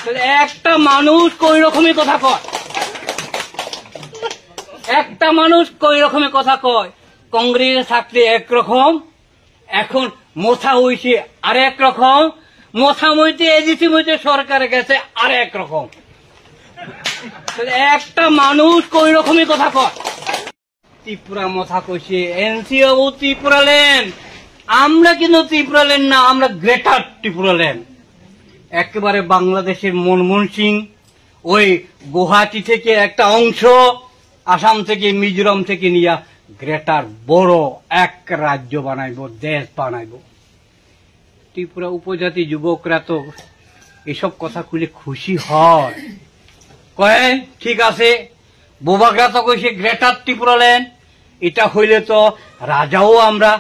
একটা মানুষ কই রকমের কথা কয়, একটা মানুষ কই রকমের কথা কয়। কংগ্রেসে থাকলে একরকম, এখন মোথা হইছে আর এক রকম, মোথা মইতে এজিসি মইতে সরকারে গেছে আর এক রকম। একটা মানুষ কই রকমের কথা কয়। ত্রিপুরা মোথা কইছে এনসি বাবু ত্রিপুরা ল্যান্ড, আমরা কিন্তু ত্রিপুরা ল্যান্ড না, আমরা গ্রেটার ত্রিপুরা ল্যান্ড। একেবারে বাংলাদেশের মনমোহন সিং ওই গুয়াহাটি থেকে একটা অংশ, আসাম থেকে মিজোরাম থেকে নিয়ে গ্রেটার বড় এক রাজ্য বানাইব, দেশ বানাইব। ত্রিপুরা উপজাতি যুবকরা তো এসব কথা খুলে খুশি হয়, কয় ঠিক আছে। বোবাগরা তো কইছে গ্রেটার ত্রিপুরা ল্যান্ড, এটা হইলে তো রাজাও আমরা,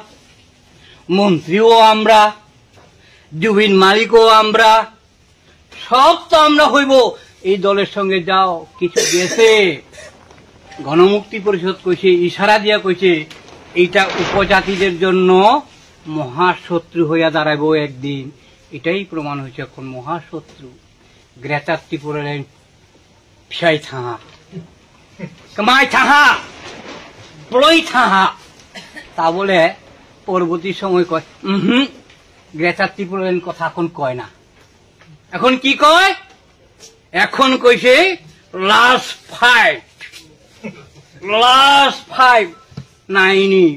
মন্ত্রীও আমরা, জুবিন মালিকও আমরা, সব তো আমরা হইব। এই দলের সঙ্গে যাও। কিছু গেছে গণমুক্তি পরিষদ কইছে, ইশারা দিয়া কইছে এইটা উপজাতিদের জন্য মহাশত্রু হইয়া দাঁড়াইব একদিন। এটাই প্রমাণ হয়েছে এখন মহাশত্রু। গ্রেটার ত্রিপুরা ল্যান্ড ফিসাই থাহা, কামাই থাহা, প্রলয় থাহা। তা বলে পরবর্তী সময় কয় গ্রেটার ত্রিপুরা ল্যান্ড কথা এখন কয় না। এখন কি কয়? এখন কইছে লাস্ট ফাইট, লাস্ট ফাইট নাইনি,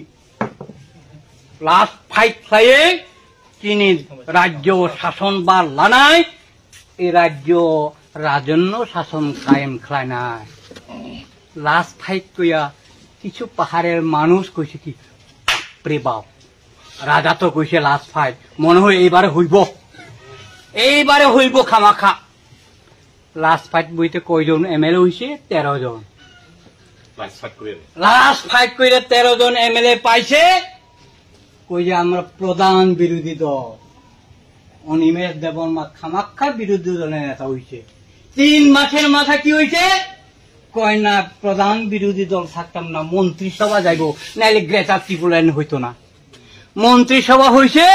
লাস্ট ফাইট খাইয়ে তিনি রাজ্য শাসনবার লানায়, এই রাজ্য রাজন্য শাসন কায়েম খায় নাই। লাস্ট ফাইট কইয়া কিছু পাহাড়ের মানুষ কইছে কি বাপরে বাপ, রাজা তো কইছে লাস্ট ফাইট, মনে হয় এইবারে হইব, এইবারে হইব খামাখা। লাস্ট ফাইট বইতে কয়জন এমএলএ হইছে? 13 জন। লাস্ট ফাইট কইলে 13 জন এমএলএ পাইছে। কই যে আমরা প্রধান বিরোধী দল, অনিমেষ দেববর্মা খামাখা বিরোধী দলের নেতা হইছে। 3 মাসের মাথা কি হইছে? কয় না প্রধান বিরোধী দল থাকতাম না, মন্ত্রিসভা যাইব, নাইলে গ্রেটার ত্রিপুরা ল্যান্ড হইতো না। মন্ত্রিসভা হইছে,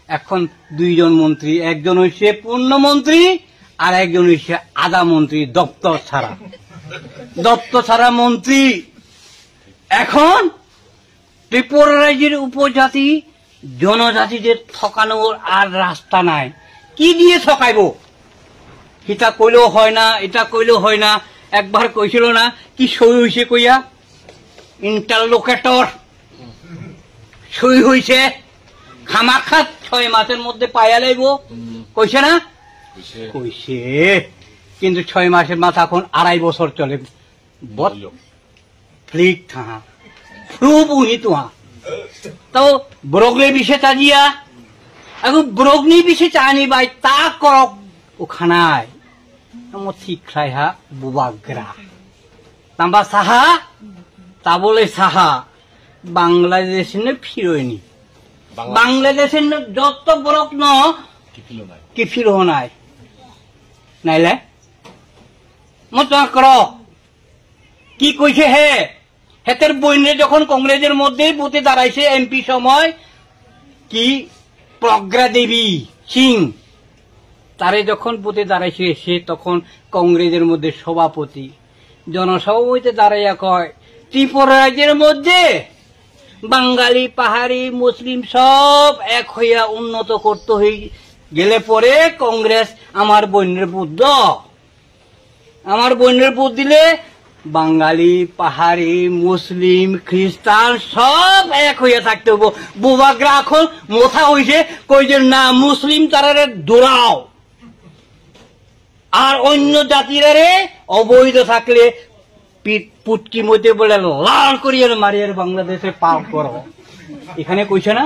এখন 2 জন মন্ত্রী, একজন হইছে পূর্ণমন্ত্রী আর একজন হইছে আধা মন্ত্রী, দপ্তর ছাড়া, দপ্তর ছাড়া মন্ত্রী। এখন ত্রিপুরা রাজ্যের উপজাতি জনজাতিদের ঠকানোর আর রাস্তা নাই। কি দিয়ে ঠকাইব? এটা কইলেও হয় না, এটা কইলেও হয় না। একবার কইছিল না কি সই হইছে কইয়া, ইন্টারলোকেটর সই হইছে, খামাখা 6 মাসের মধ্যে পাইয়া লাইব, কইছে না? কইছে, কিন্তু 6 মাসের মাথা এখন 2.5 বছর চলে। ফ্লিক থাহা খুব উনি তোহা তাও ব্রগলে বিষে তাজিয়া এখন ব্রগনি বিষে চানি বাই তা করক ওখানায় ঠিক খাইহা বুবাগ্রা তাম্বা সাহা তা বলে সাহা বাংলাদেশে ফিরোয়নি, বাংলাদেশের যত ব্রক ন কি ফির নাই নাইলে মত কর কি কইছে হে হেতের বইনে যখন কংগ্রেসের মধ্যেই বুথে দাঁড়াইছে এমপি সময় কি প্রজ্ঞা দেবী সিং তারে যখন বুথে দাঁড়াইছে সে তখন কংগ্রেসের মধ্যে সভাপতি জনসভাপতিতে দাঁড়াইয়া কয় ত্রিপুরা রাজ্যের মধ্যে বাঙালি পাহাড়ি মুসলিম সব এক হইয়া উন্নত করতে হয়ে গেলে পরে কংগ্রেস আমার বইনের বুথ দাও, আমার বইনের বুথ দিলে বাঙালি পাহাড়ি মুসলিম খ্রিস্টান সব এক হইয়া থাকতে হবো। বুবাগ্রা এখন মোথা হইছে কই যে না মুসলিম তারারে দৌড়াও আর অন্য জাতিরারে অবৈধ থাকলে পুটকি মধ্যে বলে লাল করিয়া মারিয়ার বাংলাদেশে পার করো। এখানে কইছে না,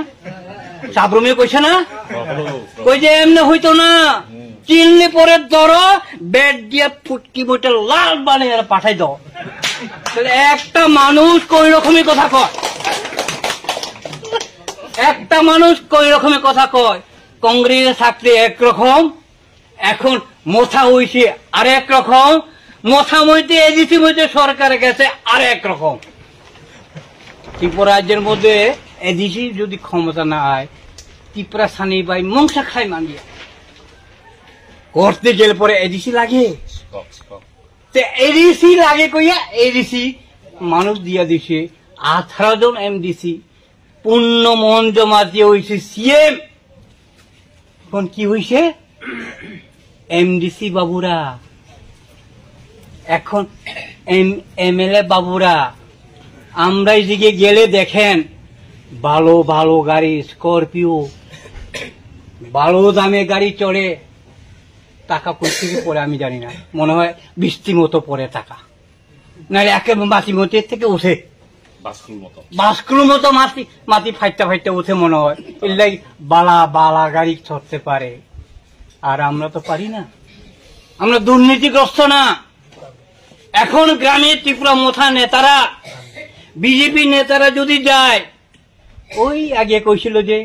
সাবরুমে কইছে না, কই যে এমনি হইতো না, চিনলে পরে ধরো বেড দিয়ে ফুটকি মধ্যে লাল বানিয়ে পাঠাই দাও। একটা মানুষ কই রকমের কথা কয়, একটা মানুষ কই রকমের কথা কয়। কংগ্রেসে থাকলে একরকম, এখন মোথা হইছে আর এক রকম, মোথা মইতে এজিসি মধ্যে সরকারে গেছে আর এক রকম। ত্রিপুরা রাজ্যের মধ্যে এজিসি যদি ক্ষমতা না হয় ত্রিপুরা সানি বাই মংসা খাই মানিয়া করতে গেলে পরে এডিসি লাগে, এডিসি লাগে কইয়া এডিসি মানুষ দিয়া দিছে 18 জন এমডিসি, পূর্ণ মন জমা দিয়ে হয়েছে সিএম। এখন কি হয়েছে, এমডিসি বাবুরা, এখন এমএলএ বাবুরা, আমরা এদিকে গেলে দেখেন ভালো ভালো গাড়ি, স্করপিও, ভালো দামে গাড়ি চড়ে, টাকা কই থেকে পরে আমি জানি না, মনে হয় বৃষ্টি মতো পরে টাকা, নাহলে একেবারে মাটি মতির থেকে উঠে, বাস্কুর মতো মাটি ফাইটটা ফাইটটা উঠে মনে হয়। এলাই বালা বালা গাড়ি চড়তে পারে, আর আমরা তো পারি না, আমরা দুর্নীতিগ্রস্ত না। এখন গ্রামে ত্রিপুরা মোথা নেতারা, বিজেপি নেতারা যদি যায়, ওই আগে কইছিল যে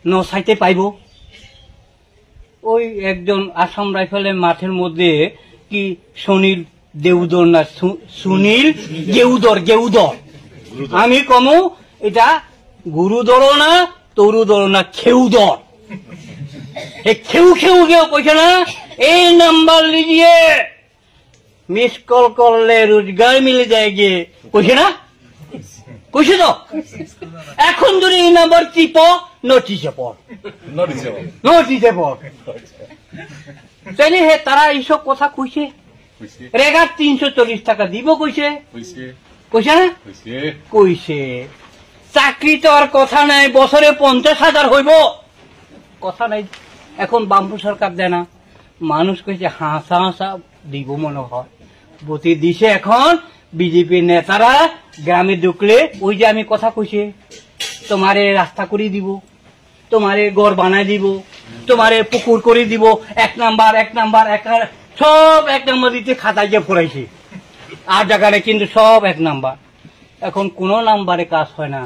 নসাইতে পাইব, ওই একজন আসাম রাইফেলের মাঠের মধ্যে কি সুনীল দেউদর না সুনীল গেউদর, আমি কমু এটা গুরুদর না তরুদর না খেউদর, খেউ খেউ কেউ কইছে না, এই নাম্বার লিজিয়ে মিস কল করলে রোজগার মিলে যায় গিয়ে, কইছে না, কইছে তো। এখন যদি এই নাম্বার টিপ নোটিশে পড়, তাইলে হে তারা এইসব কথা কইছে, রেগার 340 টাকা দিব কইছে, কইছে না, কইছে। চাকরি তো আর কথা নাই, বছরে 50,000 হইব, কথা নাই। এখন বামপুর সরকার দেয় না, মানুষ কইছে হাসা হাসা দিব মনে হয়, বতি দিছে। এখন বিজেপি নেতারা গ্রামে ঢুকলে ওই যে আমি কথা কইছে, তোমারে রাস্তা করে দিব, তোমারে ঘর বানাই দিব, তোমারে পুকুর করে দিব, 1 নাম্বার সব 1 নাম্বার দিতে খাতায় গিয়ে পড়াইছে, আর জায়গায় কিন্তু সব 1 নাম্বার। এখন কোন নাম্বারে কাজ হয় না।